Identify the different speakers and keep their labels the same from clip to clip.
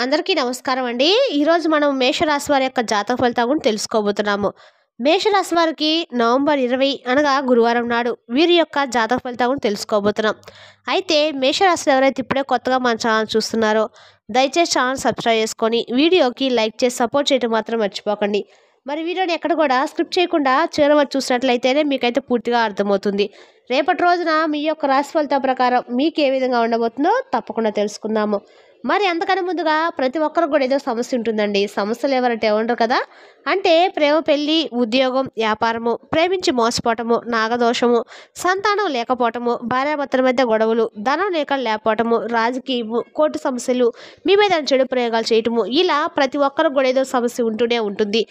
Speaker 1: అందరికీ నమస్కారం అండి. ఈరోజు మనం మేషరాశి వారి యొక్క జాతక ఫలితాల గురించి తెలుసుకోబోతున్నాము. మేషరాశి వారికి నవంబర్ 20 అనగా గురువారం నాడు వీరి యొక్క జాతక ఫలితాల గురించి తెలుసుకోబోతున్నాం. అయితే మేషరాశిలో ఎవరైతే ఇప్పుడే కొత్తగా మన ఛానల్ చూస్తున్నారో దయచేసి ఛానల్ సబ్స్క్రైబ్ చేసుకొని వీడియోకి లైక్ చేసి సపోర్ట్ చేయడం మాత్రం మర్చిపోకండి. మరి వీడియోని ఎక్కడ కూడా స్క్రిప్ట్ చేయకుండా చివరి వరకు చూసినట్లయితేనే మీకైతే పూర్తిగా అర్థమవుతుంది. రేపటి రోజున మీ యొక్క రాశి ఫలితాల ప్రకారం మీకు ఏ విధంగా ఉండబోతుందో తప్పకుండా తెలుసుకుందాము. మరి అంతకన్నా ముందుగా ప్రతి ఒక్కరికి కూడా ఏదో సమస్య ఉంటుందండి. సమస్యలు ఎవరంటే ఉండరు కదా. అంటే ప్రేమ, పెళ్లి, ఉద్యోగం, వ్యాపారము, ప్రేమించి మోసపోవటము, నాగదోషము, సంతానం లేకపోవటము, భార్యాభర్తల మధ్య గొడవలు, ధనం లేకపోవటము, రాజకీయము, కోర్టు సమస్యలు, మీ మీద చెడు ప్రయోగాలు చేయటము, ఇలా ప్రతి ఒక్కరికి కూడా ఏదో సమస్య ఉంటూనే ఉంటుంది.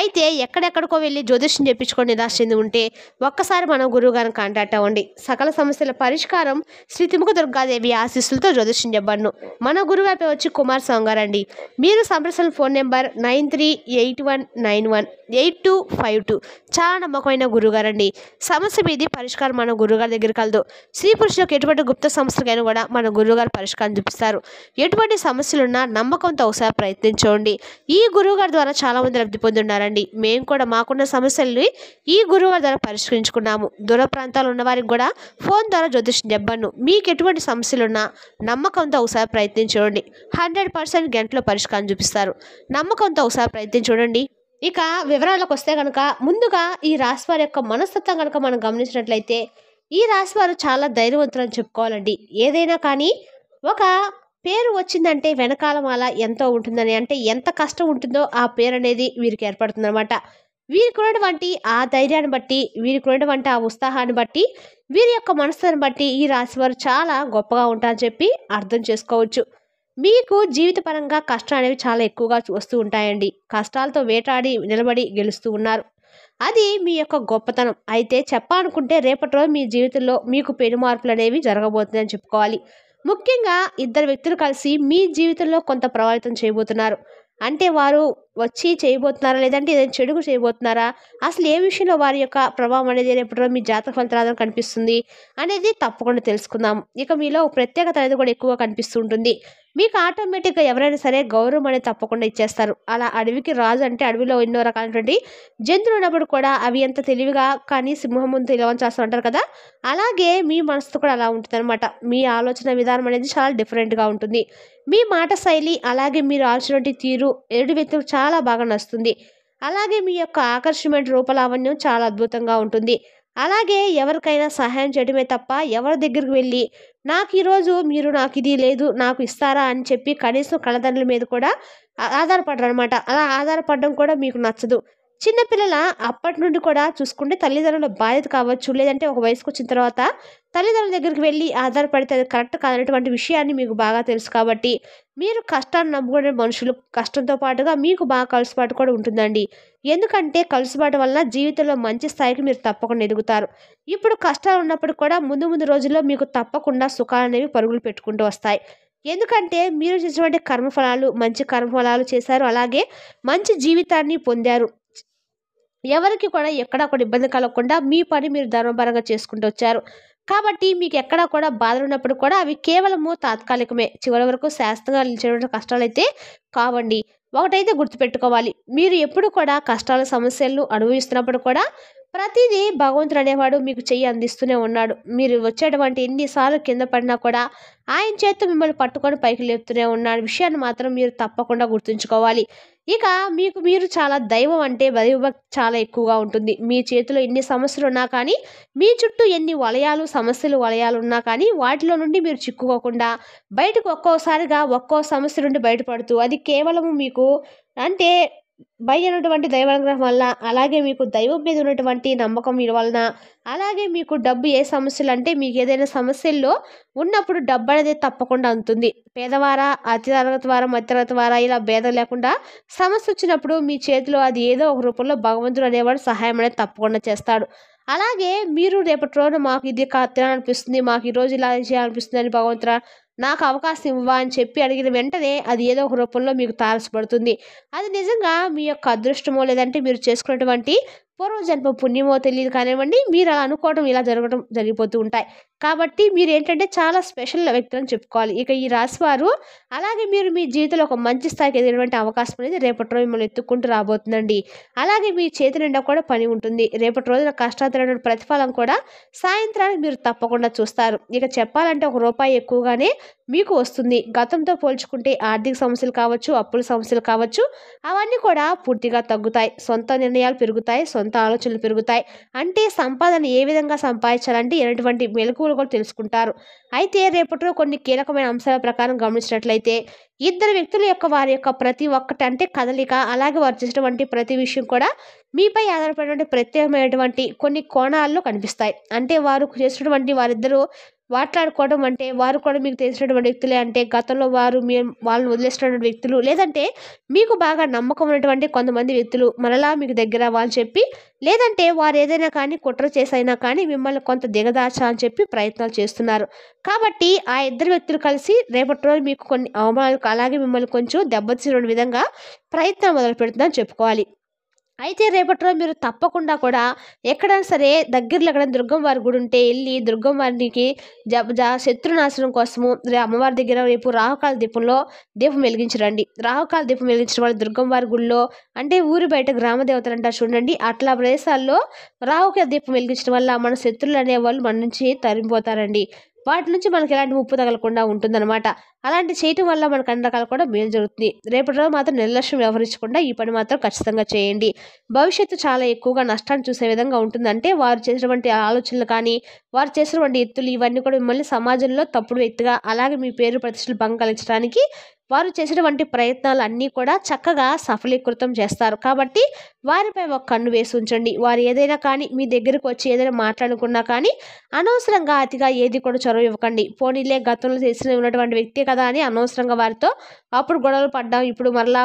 Speaker 1: అయితే ఎక్కడెక్కడికో వెళ్ళి జ్యోతిష్యం చెప్పించుకొని నిరాశ చెంది ఉంటే ఒక్కసారి మనం గురువు గారిని కాంటాక్ట్ అవ్వండి. సకల సమస్యల పరిష్కారం శ్రీ తిముక దుర్గాదేవి ఆశీస్సులతో జ్యోతిష్యం చెప్పబడును. మన గురుగారి పేరు వచ్చి కుమార్ స్వామి గారు అండి. మీరు సంప్రదించిన ఫోన్ నెంబర్ 9381918252. చాలా నమ్మకమైన గురుగారు అండి. సమస్య మీది పరిష్కారం మన గురుగారి దగ్గర కలదు. స్త్రీ పురుషులకు ఎటువంటి గుప్త సమస్యలకైనా కూడా మన గురుగారు పరిష్కారం చూపిస్తారు. ఎటువంటి సమస్యలున్నా నమ్మకంతో ఒకసారి ప్రయత్నించండి. ఈ గురువుగారి ద్వారా చాలా మంది లబ్ధి పొంది ఉన్నారండి. మేము కూడా మాకున్న సమస్యల్ని ఈ గురువుగారి ద్వారా పరిష్కరించుకున్నాము. దూర ప్రాంతాలు ఉన్న వారికి కూడా ఫోన్ ద్వారా జ్యోతిష్యం చెప్పను. మీకు ఎటువంటి సమస్యలున్నా నమ్మకంతో ఒకసారి ప్రయత్నించండి. 100% గంటలో పరిష్కారం చూపిస్తారు. నమ్మకంతో ఒకసారి ప్రయత్నించండి. ఇక వివరాలకు వస్తే కనుక ముందుగా ఈ రాశి వారి యొక్క మనస్తత్వం కనుక మనం గమనించినట్లయితే ఈ రాశి వారు చాలా ధైర్యవంతులని చెప్పుకోవాలండి. ఏదైనా కానీ ఒక పేరు వచ్చిందంటే వెనకాల మాల ఎంతో ఉంటుందని, అంటే ఎంత కష్టం ఉంటుందో ఆ పేరు అనేది వీరికి ఏర్పడుతుంది అనమాట. వీరికి ఉన్నటువంటి ఆ ధైర్యాన్ని బట్టి, వీరికి ఉన్నటువంటి ఆ ఉత్సాహాన్ని బట్టి, వీరి యొక్క మనసుని బట్టి ఈ రాశి వారు చాలా గొప్పగా ఉంటారని చెప్పి అర్థం చేసుకోవచ్చు. మీకు జీవితపరంగా కష్టాలు అనేవి చాలా ఎక్కువగా వస్తూ ఉంటాయండి. కష్టాలతో వేటాడి నిలబడి గెలుస్తూ ఉన్నారు. అది మీ యొక్క గొప్పతనం. అయితే చెప్పాలనుకుంటే రేపటి రోజు మీ జీవితంలో మీకు పెను మార్పులు అనేవి జరగబోతున్నాయని చెప్పుకోవాలి. ముఖ్యంగా ఇద్దరు వ్యక్తులు కలిసి మీ జీవితంలో కొంత ప్రభావితం చేయబోతున్నారు. అంటే వారు వచ్చి చేయబోతున్నారా, లేదంటే ఏదైనా చెడుగు చేయబోతున్నారా, అసలు ఏ విషయంలో వారి యొక్క ప్రభావం అనేది రేపటి రోజు మీ జాతక ఫలితాలను కనిపిస్తుంది అనేది తప్పకుండా తెలుసుకుందాం. ఇక మీలో ప్రత్యేకత అనేది కూడా ఎక్కువగా కనిపిస్తూ ఉంటుంది. మీకు ఆటోమేటిక్గా ఎవరైనా సరే గౌరవం అనేది తప్పకుండా ఇచ్చేస్తారు. అలా అడవికి రాజు అంటే అడవిలో ఎన్నో రకాలైనటువంటి జంతువులు ఉన్నప్పుడు కూడా అవి ఎంత తెలివిగా కానీ సింహం ముందు తెలియవని అంటారు కదా. అలాగే మీ మనసుతో కూడా అలా ఉంటుంది అనమాట. మీ ఆలోచన విధానం అనేది చాలా డిఫరెంట్గా ఉంటుంది. మీ మాట శైలి, అలాగే మీరు ఆలోచన తీరు ఎదుటి వ్యక్తులకు చాలా బాగా నచ్చుతుంది. అలాగే మీ యొక్క ఆకర్షణమైన రూపలావణ్యం చాలా అద్భుతంగా ఉంటుంది. అలాగే ఎవరికైనా సహాయం చేయడమే తప్ప ఎవరి దగ్గరికి వెళ్ళి నాకు ఈరోజు మీరు నాకు ఇది లేదు నాకు ఇస్తారా అని చెప్పి కనీసం కళ్ళదండ్రుల మీద కూడా ఆధారపడరు అనమాట. అలా ఆధారపడడం కూడా మీకు నచ్చదు. చిన్నపిల్లల అప్పటి నుండి కూడా చూసుకుంటే తల్లిదండ్రుల బాధ్యత కావచ్చు, లేదంటే ఒక వయసుకు వచ్చిన తర్వాత తల్లిదండ్రుల దగ్గరికి వెళ్ళి ఆధారపడితే అది కరెక్ట్ కాదనేటువంటి విషయాన్ని మీకు బాగా తెలుసు కాబట్టి మీరు కష్టాన్ని నమ్ముకునే మనుషులు. కష్టంతో పాటుగా మీకు బాగా కలుసుబాటు కూడా ఉంటుందండి. ఎందుకంటే కలుసుబాటు వల్ల జీవితంలో మంచి స్థాయికి మీరు తప్పకుండా ఎదుగుతారు. ఇప్పుడు కష్టాలు ఉన్నప్పుడు కూడా ముందు ముందు రోజుల్లో మీకు తప్పకుండా సుఖాలు అనేవి పరుగులు పెట్టుకుంటూ వస్తాయి. ఎందుకంటే మీరు చేసినటువంటి కర్మఫలాలు మంచి కర్మఫలాలు చేశారు, అలాగే మంచి జీవితాన్ని పొందారు. ఎవరికి కూడా ఎక్కడా కూడా ఇబ్బంది కలగకుండా మీ పని మీరు ధర్మపరంగా చేసుకుంటూ వచ్చారు. కాబట్టి మీకు ఎక్కడా కూడా బాధలు ఉన్నప్పుడు కూడా అవి కేవలము తాత్కాలికమే. చివరి వరకు శాశ్వతంగా నిలిచేటువంటి కష్టాలైతే కావండి. ఒకటైతే గుర్తుపెట్టుకోవాలి, మీరు ఎప్పుడు కూడా కష్టాల సమస్యలను అనుభవిస్తున్నప్పుడు కూడా ప్రతిదీ భగవంతుడు అనేవాడు మీకు చెయ్యి అందిస్తూనే ఉన్నాడు. మీరు వచ్చేటువంటి ఎన్నిసార్లు కింద పడినా కూడా ఆయన చేత్తో మిమ్మల్ని పట్టుకొని పైకి లేపుతూనే ఉన్నాడు. విషయాన్ని మాత్రం మీరు తప్పకుండా గుర్తుంచుకోవాలి. ఇక మీకు మీరు చాలా దైవం అంటే దైవభక్తి చాలా ఎక్కువగా ఉంటుంది. మీ చేతిలో ఎన్ని సమస్యలు ఉన్నా కానీ, మీ చుట్టూ ఎన్ని వలయాలు సమస్యలు వలయాలు ఉన్నా కానీ వాటిలో నుండి మీరు చిక్కుకోకుండా బయటకు ఒక్కో సమస్య నుండి బయటపడుతూ, అది కేవలము మీకు అంటే బయట ఉన్నటువంటి దైవానుగ్రహం వల్ల, అలాగే మీకు దైవం మీద ఉన్నటువంటి నమ్మకం వలన, అలాగే మీకు డబ్బు ఏ సమస్యలు అంటే మీకు ఏదైనా సమస్యల్లో ఉన్నప్పుడు డబ్బు అనేది తప్పకుండా అందుతుంది. పేదవారా, అతి తరగతి వారా, మధ్య తరగతి వారా, ఇలా భేదం లేకుండా సమస్య వచ్చినప్పుడు మీ చేతిలో అది ఏదో ఒక రూపంలో భగవంతుడు అనేవాడు సహాయం అనేది తప్పకుండా చేస్తాడు. అలాగే మీరు రేపటి రోజున మాకు ఇది తినాలనిపిస్తుంది, మాకు ఈరోజు ఇలా చేయాలనిపిస్తుంది అని భగవంతుడా నాకు అవకాశం ఇవ్వా అని చెప్పి అడిగిన వెంటనే అది ఏదో ఒక రూపంలో మీకు తారసపడుతుంది. అది నిజంగా మీ యొక్క అదృష్టమో, లేదంటే మీరు చేసుకున్నటువంటి పూర్వజన్మ పుణ్యమో తెలీదు కానివ్వండి, మీరు అలా అనుకోవడం ఇలా జరగడం జరిగిపోతూ ఉంటాయి. కాబట్టి మీరేంటంటే చాలా స్పెషల్ వ్యక్తులని చెప్పుకోవాలి. ఇక ఈ రాశివారు అలాగే మీరు మీ జీవితంలో ఒక మంచి స్థాయికి ఎదిగేటువంటి అవకాశం అనేది రేపటి రోజు మిమ్మల్ని ఎత్తుక్కుంటూ రాబోతుందండి. అలాగే మీ చేతి నిండా కూడా పని ఉంటుంది. రేపటి రోజున కష్టార్జితమైన ప్రతిఫలం కూడా సాయంత్రానికి మీరు తప్పకుండా చూస్తారు. ఇక చెప్పాలంటే ₹1 ఎక్కువగానే మీకు వస్తుంది. గతంతో పోల్చుకుంటే ఆర్థిక సమస్యలు కావచ్చు, అప్పుల సమస్యలు కావచ్చు, అవన్నీ కూడా పూర్తిగా తగ్గుతాయి. సొంత నిర్ణయాలు పెరుగుతాయి, సొంత ఆలోచనలు పెరుగుతాయి. అంటే సంపాదన ఏ విధంగా సంపాదించాలంటే ఎటువంటి మెలకువలు కూడా తెలుసుకుంటారు. అయితే రేపటిలో కొన్ని కీలకమైన అంశాల ప్రకారం గమనించినట్లయితే ఇద్దరు వ్యక్తుల యొక్క వారి యొక్క ప్రతి ఒక్కటి అంటే కదలిక, అలాగే వారు చేసినటువంటి ప్రతి విషయం కూడా మీపై ఆధారపడినటువంటి ప్రత్యేకమైనటువంటి కొన్ని కోణాల్లో కనిపిస్తాయి. అంటే వారు చేసినటువంటి వారిద్దరూ మాట్లాడుకోవడం అంటే వారు కూడా మీకు తెలిసినటువంటి వ్యక్తులే, అంటే గతంలో వారు వాళ్ళని వదిలేసినటువంటి వ్యక్తులు, లేదంటే మీకు బాగా నమ్మకం ఉన్నటువంటి కొంతమంది వ్యక్తులు మరలా మీకు దగ్గర అవ్వాలని చెప్పి, లేదంటే వారు ఏదైనా కానీ కుట్ర చేసైనా కానీ మిమ్మల్ని కొంత దిగదార్చా అని చెప్పి ప్రయత్నాలు చేస్తున్నారు. కాబట్టి ఆ ఇద్దరు వ్యక్తులు కలిసి రేపటి రోజు మీకు కొన్ని అవమానాలు అలాగే మిమ్మల్ని కొంచెం దెబ్బతీసిన విధంగా ప్రయత్నం మొదలు పెడుతుందని చెప్పుకోవాలి. అయితే రేపటి రోజు మీరు తప్పకుండా కూడా ఎక్కడైనా సరే దగ్గరలో ఎక్కడైనా దుర్గమ్మ వారి గుడి ఉంటే వెళ్ళి దుర్గమ్మ వారికి శత్రునాశనం కోసము అమ్మవారి దగ్గర రేపు రాహుకాల దీపం వెలిగించరండి. రాహుకాల దీపం వెలిగించడం వల్ల దుర్గమ్మ వారి గుడిలో అంటే ఊరి బయట గ్రామ దేవతలు అంటారు చూడండి, అట్లా ప్రదేశాల్లో రాహుకాల దీపం వెలిగించడం వల్ల మన శత్రువులు అనేవాళ్ళు మన నుంచి తరిమిపోతారండి. వాటి నుంచి మనకి ఎలాంటి ముప్పు తగలకుండా ఉంటుందన్నమాట. అలాంటి చేయటం వల్ల మనకు అన్ని రకాలు కూడా మేలు జరుగుతుంది. రేపటి రోజు మాత్రం నిర్లక్ష్యం వ్యవహరించకుండా ఈ పని మాత్రం ఖచ్చితంగా చేయండి. భవిష్యత్తు చాలా ఎక్కువగా నష్టాన్ని చూసే విధంగా ఉంటుంది. అంటే వారు చేసినటువంటి ఆలోచనలు కానీ, వారు చేసినటువంటి ఎత్తులు ఇవన్నీ కూడా మిమ్మల్ని సమాజంలో తప్పుడు వ్యక్తిగా, అలాగే మీ పేరు ప్రతిష్టలు భంగం కలిగించడానికి వారు చేసినటువంటి ప్రయత్నాలు అన్నీ కూడా చక్కగా సఫలీకృతం చేస్తారు. కాబట్టి వారిపై ఒక కన్ను వేసి ఉంచండి. వారు ఏదైనా కానీ మీ దగ్గరకు వచ్చి ఏదైనా మాట్లాడుకున్నా కానీ అనవసరంగా అతిగా ఏది కూడా చొరవ ఇవ్వకండి. పోనీలే గతంలో చేసిన ఉన్నటువంటి వ్యక్తి కదా అని అనవసరంగా వారితో అప్పుడు గొడవలు పడ్డాం, ఇప్పుడు మరలా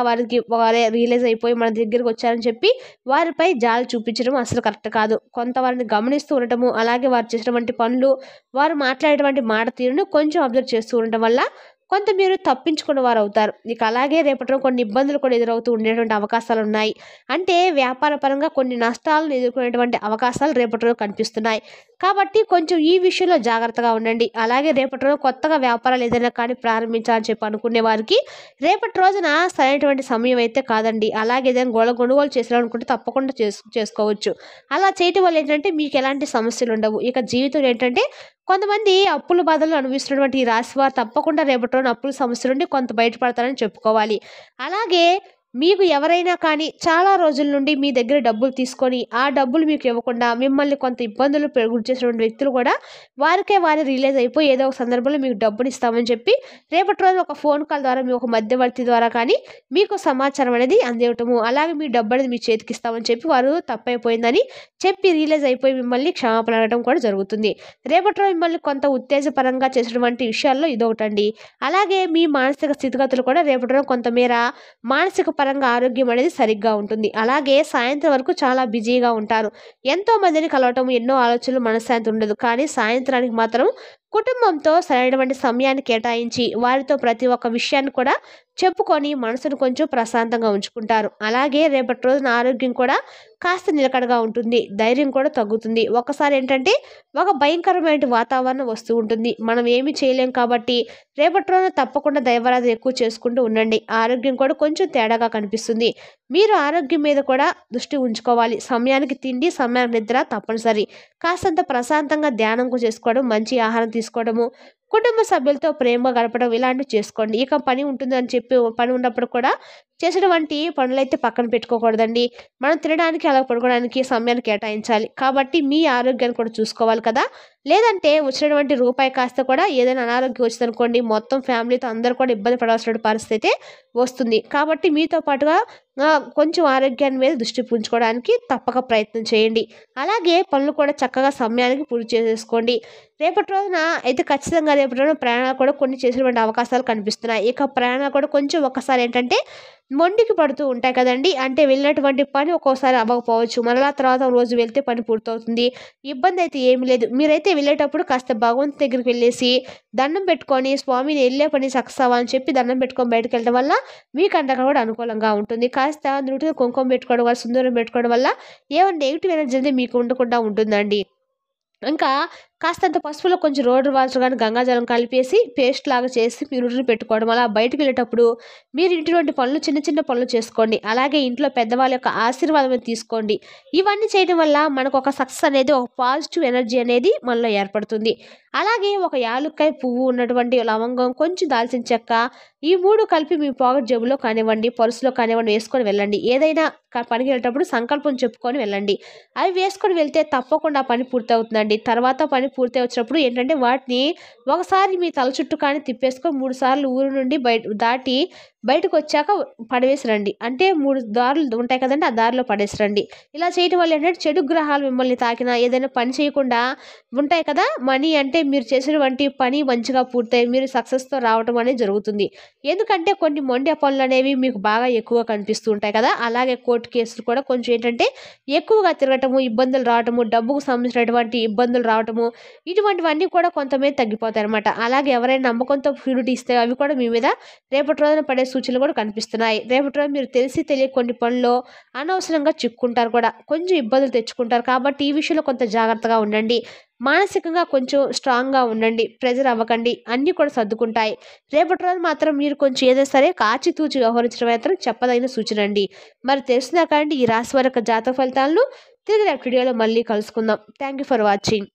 Speaker 1: వారే రియలైజ్ అయిపోయి మన దగ్గరికి వచ్చారని చెప్పి వారిపై జాలి చూపించడం అసలు కరెక్ట్ కాదు. కొంత వారిని గమనిస్తూ ఉండటము, అలాగే వారు చేసినటువంటి పనులు, వారు మాట్లాడేటువంటి మాట తీరును కొంచెం అబ్జర్వ్ చేస్తూ ఉండటం వల్ల కొంత మీరు తప్పించుకున్న వారు అవుతారు. ఇక అలాగే రేపటిలో కొన్ని ఇబ్బందులు కూడా ఎదురవుతూ ఉండేటువంటి అవకాశాలు ఉన్నాయి. అంటే వ్యాపార పరంగా కొన్ని నష్టాలను ఎదుర్కొనేటువంటి అవకాశాలు రేపటి రోజు కనిపిస్తున్నాయి. కాబట్టి కొంచెం ఈ విషయంలో జాగ్రత్తగా ఉండండి. అలాగే రేపటి రోజు కొత్తగా వ్యాపారాలు ఏదైనా కానీ ప్రారంభించాలని చెప్పి అనుకునే వారికి రేపటి రోజున సరైనటువంటి సమయం అయితే కాదండి. అలాగే ఏదైనా కొనుగోలు చేయాలనుకుంటే తప్పకుండా చేసుకోవచ్చు. అలా చేయటం వల్ల ఏంటంటే మీకు ఎలాంటి సమస్యలు ఉండవు. ఇక జీవితం ఏంటంటే కొంతమంది అప్పుల బాధలు అనుభవిస్తున్నటువంటి ఈ రాశి వారు తప్పకుండా రేపటి రోజున అప్పుల సమస్య నుండి కొంత బయటపడతారని చెప్పుకోవాలి. అలాగే మీకు ఎవరైనా కానీ చాలా రోజుల నుండి మీ దగ్గర డబ్బులు తీసుకొని ఆ డబ్బులు మీకు ఇవ్వకుండా మిమ్మల్ని కొంత ఇబ్బందులు గురి చేసినటువంటి వ్యక్తులు కూడా వారు రిలీజ్ అయిపోయి ఏదో ఒక సందర్భంలో మీకు డబ్బులు ఇస్తామని చెప్పి రేపటి రోజు ఒక ఫోన్ కాల్ ద్వారా మీ ఒక మధ్యవర్తి ద్వారా కానీ మీకు సమాచారం అనేది అందివ్వటము, అలాగే మీ డబ్బు అనేది మీ చేతికి ఇస్తామని చెప్పి వారు తప్పైపోయిందని చెప్పి రిలీజ్ అయిపోయి మిమ్మల్ని క్షమాపణ అడగడం కూడా జరుగుతుంది. రేపటి రోజు మిమ్మల్ని కొంత ఉత్తేజపరంగా చేసినటువంటి విషయాల్లో ఇదొకటండి. అలాగే మీ మానసిక స్థితిగతులు కూడా రేపటి రోజు కొంతమేర మానసిక పరంగా ఆరోగ్యం అనేది సరిగ్గా ఉంటుంది. అలాగే సాయంత్రం వరకు చాలా బిజీగా ఉంటారు. ఎంతో మందిని కలవటం, ఎన్నో ఆలోచనలు, మనశ్శాంతి ఉండదు. కానీ సాయంత్రానికి మాత్రం కుటుంబంతో సరైనటువంటి సమయాన్ని కేటాయించి వారితో ప్రతి ఒక్క విషయాన్ని కూడా చెప్పుకొని మనసును కొంచెం ప్రశాంతంగా ఉంచుకుంటారు. అలాగే రేపటి రోజున ఆరోగ్యం కూడా కాస్త నిలకడగా ఉంటుంది, ధైర్యం కూడా తగ్గుతుంది. ఒకసారి ఏంటంటే ఒక భయంకరమైన వాతావరణం వస్తూ ఉంటుంది. మనం ఏమి చేయలేం కాబట్టి రేపటి రోజున తప్పకుండా దైవారాధన ఎక్కువ చేసుకుంటూ ఉండండి. ఆరోగ్యం కూడా కొంచెం తేడాగా కనిపిస్తుంది. మీరు ఆరోగ్యం మీద కూడా దృష్టి ఉంచుకోవాలి. సమయానికి తిండి, సమయానికి నిద్ర తప్పనిసరి. కాస్తంత ప్రశాంతంగా ధ్యానం చేసుకోవడం, మంచి ఆహారం తీసుకోవడము, కుటుంబ సభ్యులతో ప్రేమగా గడపడం ఇలాంటివి చేసుకోండి. ఇక పని ఉంటుందని చెప్పి పని ఉన్నప్పుడు కూడా చేసినటువంటి పనులైతే పక్కన పెట్టుకోకూడదండి. మనం తినడానికి అలా పడుకోవడానికి సమయాన్ని కేటాయించాలి. కాబట్టి మీ ఆరోగ్యాన్ని కూడా చూసుకోవాలి కదా. లేదంటే వచ్చినటువంటి రూపాయి కాస్త కూడా ఏదైనా అనారోగ్యం వచ్చిందనుకోండి, మొత్తం ఫ్యామిలీతో అందరూ కూడా ఇబ్బంది పడాల్సిన పరిస్థితి వస్తుంది. కాబట్టి మీతో పాటుగా కొంచెం ఆరోగ్యాన్ని మీద దృష్టి ఉంచుకోవడానికి తప్పక ప్రయత్నం చేయండి. అలాగే పనులు కూడా చక్కగా సమయానికి పూర్తి చేసేసుకోండి. రేపటి రోజున అయితే ఖచ్చితంగా రేపటి రోజున ప్రయాణాలు కూడా కొన్ని చేసేటువంటి అవకాశాలు కనిపిస్తున్నాయి. ఇక ప్రయాణాలు కూడా కొంచెం ఒక్కసారి ఏంటంటే మొండికి పడుతూ ఉంటాయి కదండీ! అంటే వెళ్ళినటువంటి పని ఒక్కోసారి అవ్వకపోవచ్చు. మరలా తర్వాత రోజు వెళ్తే పని పూర్తవుతుంది. ఇబ్బందయితే ఏమి లేదు. మీరైతే వెళ్ళేటప్పుడు కాస్త భగవంతుని దగ్గరికి వెళ్ళేసి దండం పెట్టుకొని, స్వామి నేను ఎళ్ళే పని సక్సెస్ అవ్వాలని చెప్పి దండం పెట్టుకొని బయటికెళ్ళడం వల్ల మీకంతా కూడా అనుకూలంగా ఉంటుంది. కాస్త నుదుటిన కుంకుమ పెట్టుకోవడం వల్ల, సింధూరం పెట్టుకోవడం వల్ల ఏమైనా నెగెటివ్ ఎనర్జీ అనేది మీకు ఉండకుండా ఉంటుందండి. ఇంకా కాస్తంత పసుపులో కొంచెం రోడ్ వాటర్ గాని, గంగాజలం కలిపేసి పేస్ట్ లాగా చేసి మీ నుదుటిన పెట్టుకోవడం. అలా బయటికెళ్ళేటప్పుడు మీరు ఇంటిలోని పనులు చిన్న చిన్న పనులు చేసుకోండి. అలాగే ఇంట్లో పెద్దవాళ్ళ యొక్క ఆశీర్వాదం అనేది తీసుకోండి. ఇవన్నీ చేయడం వల్ల మనకొక సక్సెస్ అనేది, ఒక పాజిటివ్ ఎనర్జీ అనేది మనలో ఏర్పడుతుంది. అలాగే ఒక యాలుక్కాయ పువ్వు ఉన్నటువంటి లవంగం, కొంచెం దాల్చిన చెక్క ఈ 3 కలిపి మీ పాకెట్ జేబులో కానివ్వండి, పర్సులో కానివ్వండి వేసుకొని వెళ్ళండి. ఏదైనా పనికెళ్ళేటప్పుడు సంకల్పం చెప్పుకొని వెళ్ళండి. అవి వేసుకొని వెళ్తే తప్పకుండా పని పూర్తవుతుందండి. తర్వాత పని పూర్తయి వచ్చినప్పుడు ఏంటంటే వాటిని ఒకసారి మీ తల చుట్టూ కానీ తిప్పేసుకొని 3 సార్లు ఊరు నుండి దాటి బయటకొచ్చాక పడవేసి రండి. అంటే 3 దారులు ఉంటాయి కదండీ! ఆ దారిలో పడేసి రండి. ఇలా చేయటం వల్ల ఏంటంటే చెడు గ్రహాలు మిమ్మల్ని తాకినా, ఏదైనా పని చేయకుండా ఉంటాయి కదా! మనీ అంటే మీరు చేసినటువంటి పని మంచిగా పూర్తయి మీరు సక్సెస్‌తో రావటం అనేది జరుగుతుంది. ఎందుకంటే కొన్ని మొండి పనులనేవి మీకు బాగా ఎక్కువ కనిపిస్తూ ఉంటాయి కదా! అలాగే కోర్టు కేసులు కూడా కొంచెం ఏంటంటే ఎక్కువగా తిరగటము, ఇబ్బందులు రావటము, డబ్బుకు సంబంధించినటువంటి ఇబ్బందులు రావటము, ఇటువంటివన్నీ కూడా కొంతమేర తగ్గిపోతాయన్నమాట. అలాగే ఎవరైనా నమ్మకంతో షూరిటీ ఇస్తే అవి కూడా మీ మీద రేపటి రోజున పడే సూచనలు కూడా కనిపిస్తున్నాయి. రేపటి రోజు మీరు తెలిసి తెలియక కొన్ని పనుల్లో అనవసరంగా చిక్కుంటారు కూడా. కొంచెం ఇబ్బందులు తెచ్చుకుంటారు. కాబట్టి ఈ విషయంలో కొంత జాగ్రత్తగా ఉండండి. మానసికంగా కొంచెం స్ట్రాంగ్‌గా ఉండండి. ప్రెషర్ అవ్వకండి. అన్నీ కూడా సర్దుకుంటాయి. రేపటి రోజు మాత్రం మీరు కొంచెం ఏదైనా సరే ఆచితూచి వ్యవహరించడం మాత్రం చెప్పదగిన సూచన అండి. మరి తెలిసిందా కాండి ఈ రాశి వారి యొక్క జాతక ఫలితాలను? తిరిగి రేపటి వీడియోలో మళ్ళీ కలుసుకుందాం. Thank you for watching.